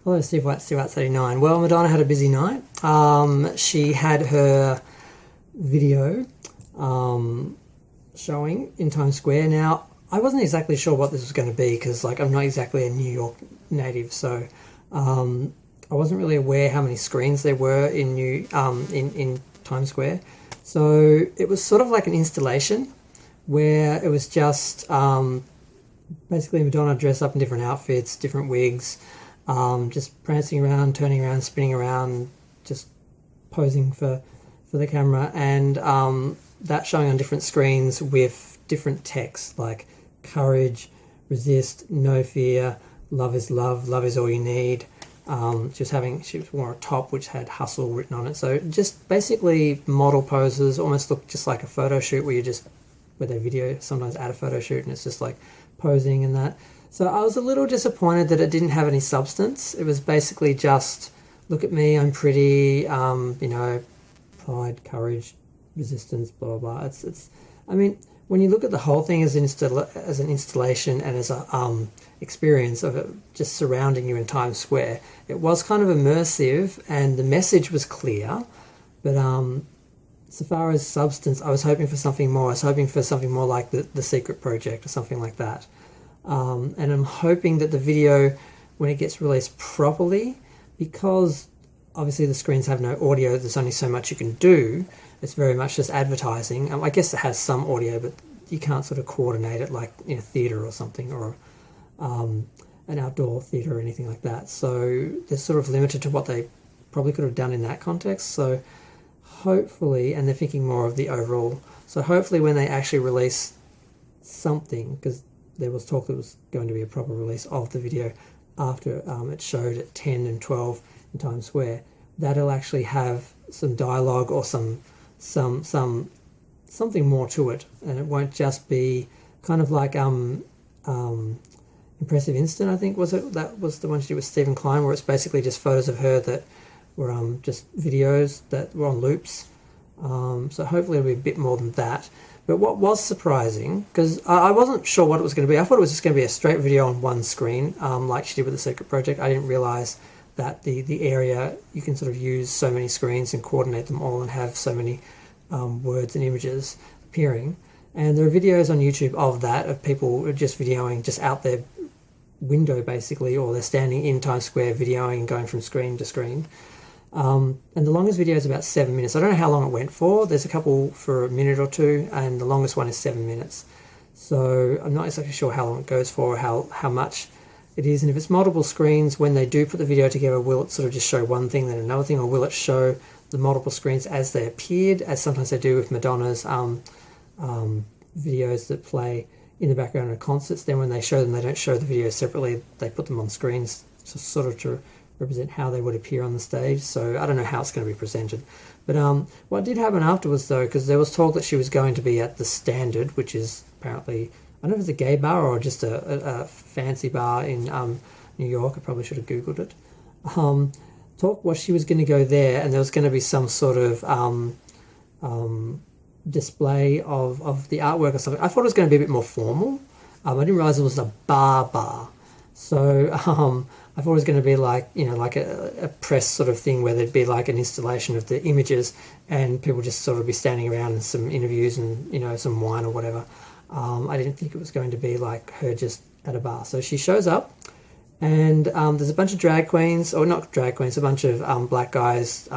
Hello, Steve White, Steve White 39. Well, Madonna had a busy night. She had her video showing in Times Square. Now, I wasn't exactly sure what this was going to be because, like, I'm not exactly a New York native, so I wasn't really aware how many screens there were in Times Square. So it was sort of like an installation where it was just basically Madonna dressed up in different outfits, different wigs, just prancing around, turning around, spinning around, just posing for the camera, and that showing on different screens with different text like courage, resist, no fear, love is love, love is all you need. She wore a top which had hustle written on it. So just basically model poses, almost looked just like a photo shoot where they video sometimes add a photo shoot and it's just like posing and that. So I was a little disappointed that it didn't have any substance. It was basically just, look at me, I'm pretty, pride, courage, resistance, blah, blah, blah. I mean, when you look at the whole thing as an installation and as a experience of it just surrounding you in Times Square, it was kind of immersive and the message was clear, but so far as substance, I was hoping for something more. I was hoping for something more like the Secret Project or something like that. And I'm hoping that the video, when it gets released properly, because obviously the screens have no audio, there's only so much you can do. It's very much just advertising. I guess it has some audio, but you can't sort of coordinate it like in a theatre or something, or an outdoor theatre or anything like that. So they're sort of limited to what they probably could have done in that context. So hopefully, and they're thinking more of the overall, so hopefully when they actually release something, because there was talk that it was going to be a proper release of the video after it showed at 10 and 12 in Times Square, that'll actually have some dialogue or something more to it, and it won't just be kind of like Impressive Instant, I think that was the one she did with Stephen Klein, where it's basically just photos of her that were just videos that were on loops. So hopefully it'll be a bit more than that. But what was surprising, because I wasn't sure what it was going to be, I thought it was just going to be a straight video on one screen, like she did with the Secret Project. I didn't realise that the area, you can sort of use so many screens and coordinate them all and have so many words and images appearing. And there are videos on YouTube of that, of people just videoing just out their window basically, or they're standing in Times Square videoing and going from screen to screen. And the longest video is about 7 minutes. I don't know how long it went for. There's a couple for a minute or two, and the longest one is 7 minutes. So I'm not exactly sure how long it goes for, how much it is. And if it's multiple screens, when they do put the video together, will it sort of just show one thing, then another thing, or will it show the multiple screens as they appeared, as sometimes they do with Madonna's videos that play in the background of concerts? Then when they show them, they don't show the videos separately. They put them on screens to represent how they would appear on the stage. So I don't know how it's going to be presented. But what did happen afterwards, though, because there was talk that she was going to be at the Standard, which is apparently, I don't know if it's a gay bar or just a fancy bar in New York. I probably should have Googled it. Talk was she was going to go there, and there was going to be some sort of display of the artwork or something. I thought it was going to be a bit more formal. I didn't realise it was a bar. So I thought it was going to be like a press sort of thing where there'd be like an installation of the images and people just sort of be standing around and some interviews and some wine or whatever. I didn't think it was going to be like her just at a bar. So she shows up, and there's a bunch of drag queens, or not drag queens, a bunch of black guys,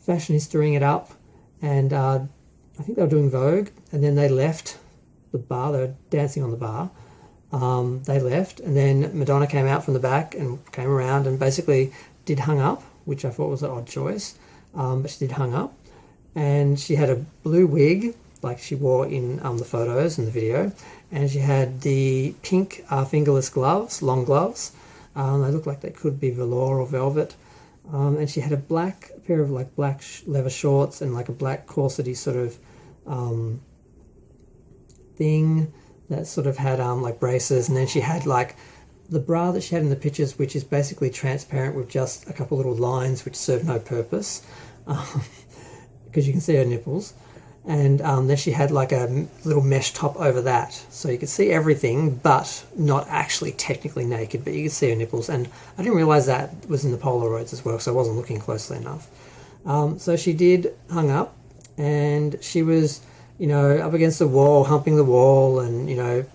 fashionistas-ing it up, and I think they were doing Vogue, and then they left the bar. They were dancing on the bar. They left, and then Madonna came out from the back and came around and basically did hung up, which I thought was an odd choice, but she did hung up, and she had a blue wig like she wore in the photos and the video, and she had the pink fingerless gloves, long gloves. They looked like they could be velour or velvet, and she had a pair of like black leather shorts and like a black corsety sort of thing that sort of had like braces, and then she had like the bra that she had in the pictures, which is basically transparent with just a couple little lines which serve no purpose, because you can see her nipples. and then she had like a little mesh top over that, so you could see everything, but not actually technically naked, but you could see her nipples. And I didn't realize that was in the Polaroids as well, so I wasn't looking closely enough. So she did hung up, and she was, you know, up against the wall, humping the wall, and, you know,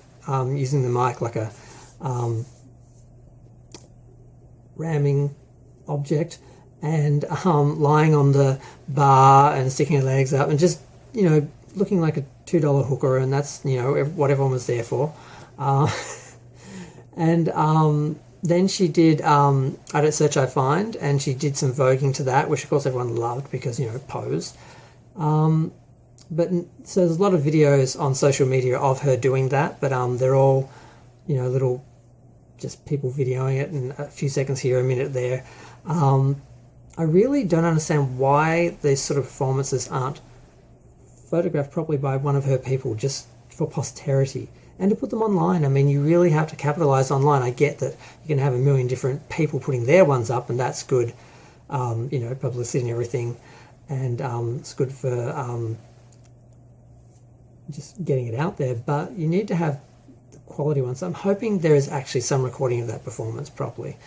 using the mic like a ramming object, and lying on the bar and sticking her legs up and just, you know, looking like a $2 hooker, and that's, you know, what everyone was there for. And then she did I Don't Search, I Find, and she did some voguing to that, which of course everyone loved because, you know, pose. But so there's a lot of videos on social media of her doing that, but they're all, you know, little just people videoing it, and a few seconds here, a minute there. I really don't understand why these sort of performances aren't photographed properly by one of her people, just for posterity, and to put them online. I mean, you really have to capitalize online. I get that you can have a million different people putting their ones up, and that's good, you know, publicity and everything, and it's good for just getting it out there, but you need to have the quality ones. I'm hoping there is actually some recording of that performance properly.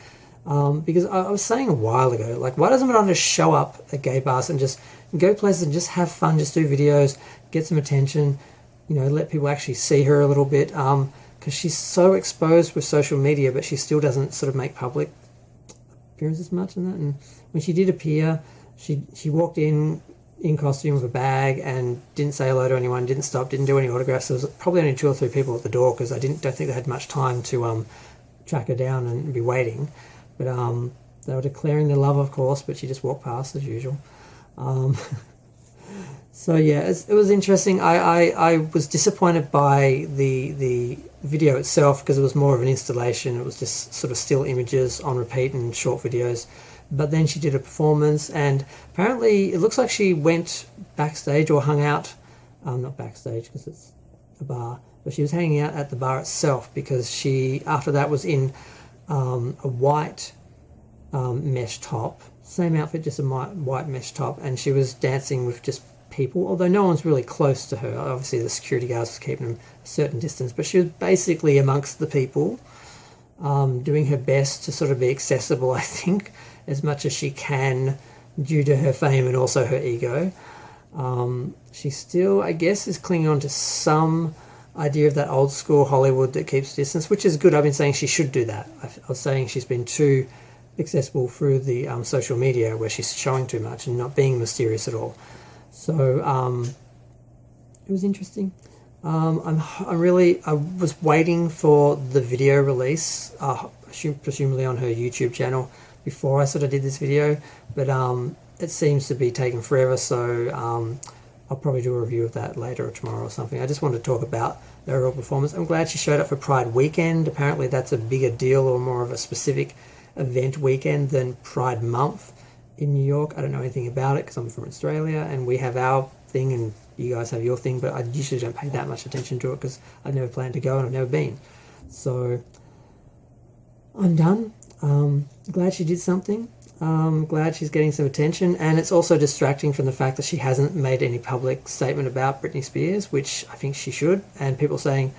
Because I was saying a while ago, like, why doesn't Madonna just show up at gay bars and just go places and just have fun, just do videos, get some attention, you know, let people actually see her a little bit, because she's so exposed with social media, but she still doesn't sort of make public appearances much in that. And when she did appear, she walked in costume with a bag and didn't say hello to anyone, didn't stop, didn't do any autographs. There was probably only 2 or 3 people at the door, because I don't think they had much time to track her down and be waiting. But they were declaring their love, of course, but she just walked past as usual. So yeah, it was interesting. I was disappointed by the video itself, because it was more of an installation. It was just sort of still images on repeat and short videos. But then she did a performance, and apparently it looks like she went backstage or hung out, not backstage because it's a bar, but she was hanging out at the bar itself, because she, after that, was in a white mesh top, same outfit, just a white mesh top, and she was dancing with just people, although no one's really close to her. Obviously the security guards was keeping them a certain distance, but she was basically amongst the people, doing her best to sort of be accessible, I think, as much as she can, due to her fame and also her ego. She still, I guess, is clinging on to some idea of that old school Hollywood that keeps distance, which is good. I've been saying she should do that. I was saying she's been too accessible through the social media, where she's showing too much and not being mysterious at all. So it was interesting. I was waiting for the video release, presumably on her YouTube channel, before I sort of did this video, but it seems to be taking forever, so I'll probably do a review of that later or tomorrow or something. I just wanted to talk about the overall performance. I'm glad she showed up for Pride weekend. Apparently that's a bigger deal, or more of a specific event weekend, than Pride month in New York. I don't know anything about it because I'm from Australia and we have our thing and you guys have your thing, but I usually don't pay that much attention to it because I've never planned to go and I've never been. So I'm done. Glad she did something. Glad she's getting some attention, and it's also distracting from the fact that she hasn't made any public statement about Britney Spears, which I think she should. And people saying,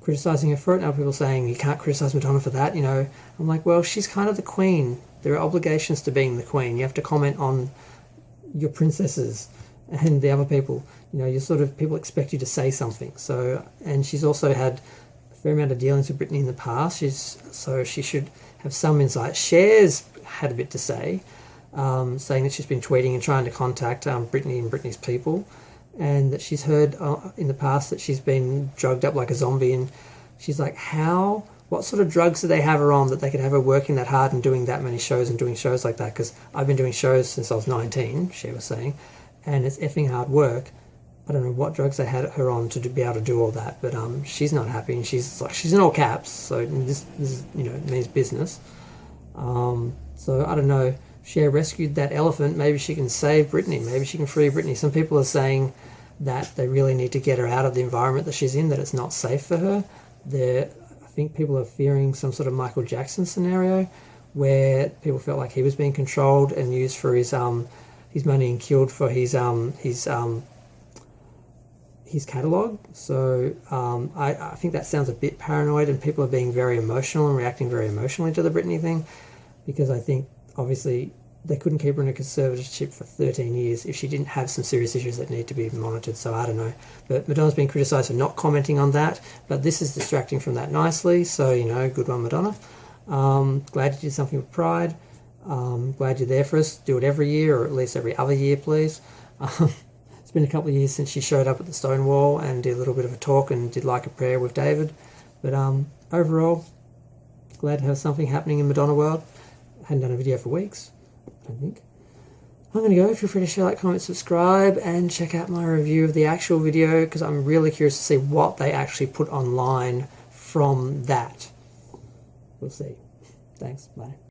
criticizing her for it, now people saying you can't criticize Madonna for that, you know. I'm like, well, she's kind of the queen. There are obligations to being the queen. You have to comment on your princesses and the other people. You know, you sort of, people expect you to say something. So, and she's also had a fair amount of dealings with Britney in the past. So she should have some insight. Cher's had a bit to say, saying that she's been tweeting and trying to contact Britney and Britney's people, and that she's heard in the past that she's been drugged up like a zombie, and she's like, what sort of drugs do they have her on that they could have her working that hard and doing that many shows and doing shows like that? Because I've been doing shows since I was 19, Cher was saying, and it's effing hard work. I don't know what drugs they had her on to be able to do all that, but she's not happy, and she's in all caps, so this is, you know, means business. So I don't know, Cher rescued that elephant, maybe she can save Britney, maybe she can free Britney. Some people are saying that they really need to get her out of the environment that she's in, that it's not safe for her. I think people are fearing some sort of Michael Jackson scenario where people felt like he was being controlled and used for his money and killed for his his catalogue. So I think that sounds a bit paranoid, and people are being very emotional and reacting very emotionally to the Britney thing, because I think obviously they couldn't keep her in a conservatorship for 13 years if she didn't have some serious issues that need to be monitored. So I don't know. But Madonna's been criticised for not commenting on that, but this is distracting from that nicely. So, you know, good one, Madonna. Glad you did something with Pride. Glad you're there for us. Do it every year, or at least every other year, please. It's been a couple of years since she showed up at the Stonewall and did a little bit of a talk and did like a prayer with David. But overall, glad to have something happening in Madonna world. I hadn't done a video for weeks, I don't think. I'm going to go. Feel free to share, like, comment, subscribe, and check out my review of the actual video, because I'm really curious to see what they actually put online from that. We'll see. Thanks. Bye.